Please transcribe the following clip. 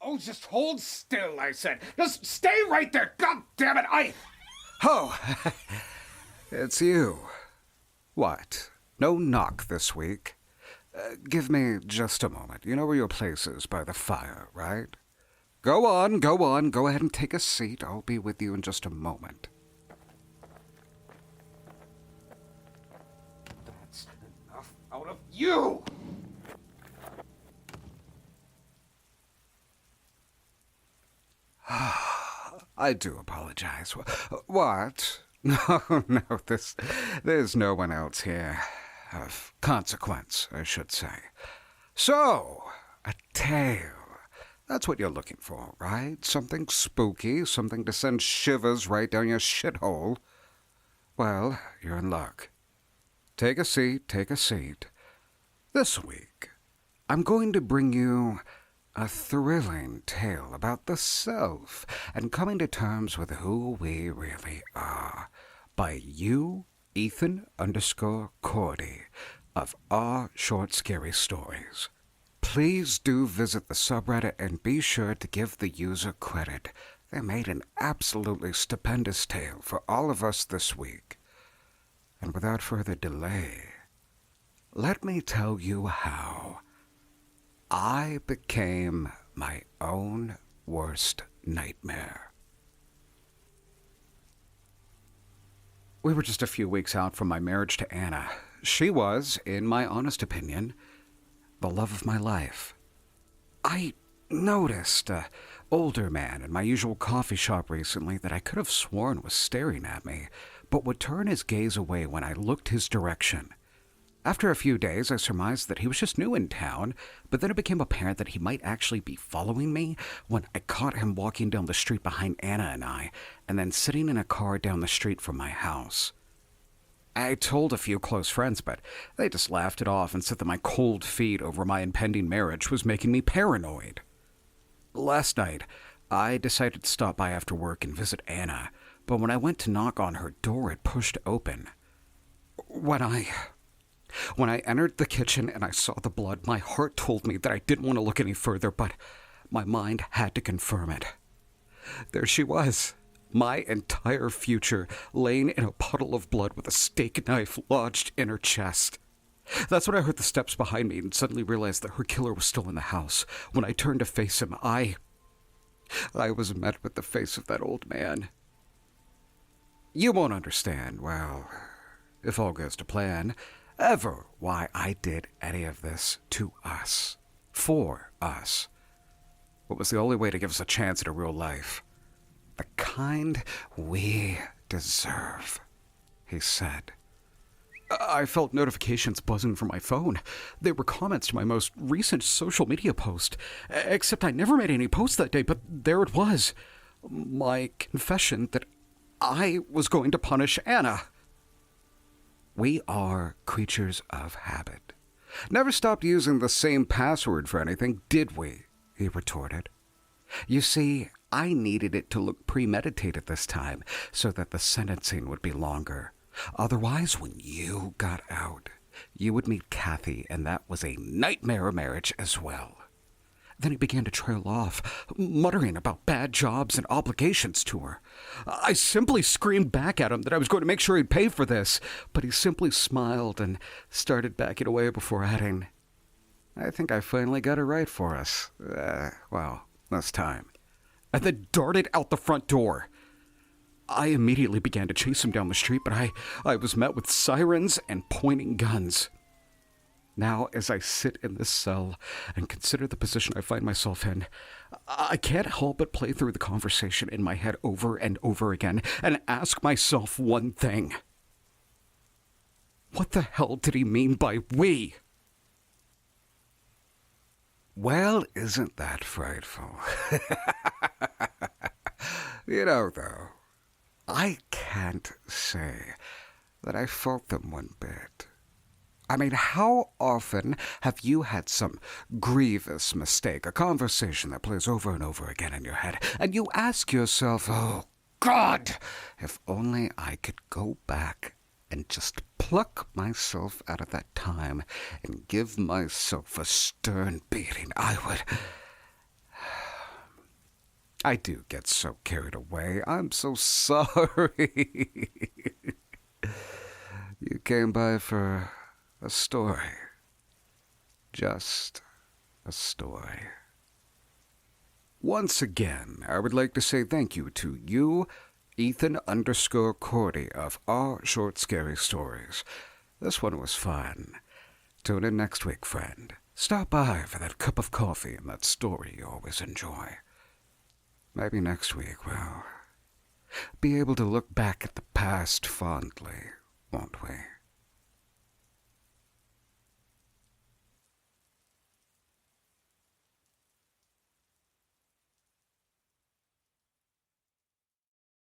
Oh, just hold still, I said. Just stay right there. God damn it, Oh, it's you. What? No knock this week? Give me just a moment. You know where your place is, by the fire, right? Go on. Go ahead and take a seat. I'll be with you in just a moment. That's enough out of you! I do apologize. What? No, there's no one else here. Of consequence, I should say. So, a tale. That's what you're looking for, right? Something spooky, something to send shivers right down your shithole. Well, you're in luck. Take a seat. This week, I'm going to bring you a thrilling tale about the self and coming to terms with who we really are by you, Ethan_Cordy of R Short Scary Stories. Please do visit the subreddit and be sure to give the user credit. They made an absolutely stupendous tale for all of us this week. And without further delay, let me tell you how I became my own worst nightmare. We were just a few weeks out from my marriage to Anna. She was, in my honest opinion, the love of my life. I noticed an older man in my usual coffee shop recently that I could have sworn was staring at me, but would turn his gaze away when I looked his direction. After a few days, I surmised that he was just new in town, but then it became apparent that he might actually be following me when I caught him walking down the street behind Anna and I, and then sitting in a car down the street from my house. I told a few close friends, but they just laughed it off and said that my cold feet over my impending marriage was making me paranoid. Last night, I decided to stop by after work and visit Anna, but when I went to knock on her door, it pushed open. When I entered the kitchen and I saw the blood, my heart told me that I didn't want to look any further, but my mind had to confirm it. There she was, my entire future, laying in a puddle of blood with a steak knife lodged in her chest. That's when I heard the steps behind me and suddenly realized that her killer was still in the house. When I turned to face him, I was met with the face of that old man. You won't understand, well, if all goes to plan, ever why I did any of this to us, for us. What was the only way to give us a chance at a real life. The kind we deserve, he said. I felt notifications buzzing from my phone. They were comments to my most recent social media post, except I never made any posts that day, but there it was. My confession that I was going to punish Anna. We are creatures of habit. Never stopped using the same password for anything, did we? He retorted. You see, I needed it to look premeditated this time so that the sentencing would be longer. Otherwise, when you got out, you would meet Kathy, and that was a nightmare marriage as well. Then he began to trail off, muttering about bad jobs and obligations to her. I simply screamed back at him that I was going to make sure he'd pay for this, but he simply smiled and started backing away before adding, I think I finally got it right for us. Well, this time. And then darted out the front door. I immediately began to chase him down the street, but I was met with sirens and pointing guns. Now, as I sit in this cell and consider the position I find myself in, I can't help but play through the conversation in my head over and over again and ask myself one thing. What the hell did he mean by we? Well, isn't that frightful? You know, though, I can't say that I felt them one bit. I mean, how often have you had some grievous mistake, a conversation that plays over and over again in your head, and you ask yourself, oh, God, if only I could go back and just pluck myself out of that time and give myself a stern beating, I would... I do get so carried away. I'm so sorry. You came by for a story. Just a story. Once again, I would like to say thank you to you, Ethan_Cordy of Our Short Scary Stories. This one was fun. Tune in next week, friend. Stop by for that cup of coffee and that story you always enjoy. Maybe next week we'll be able to look back at the past fondly, won't we?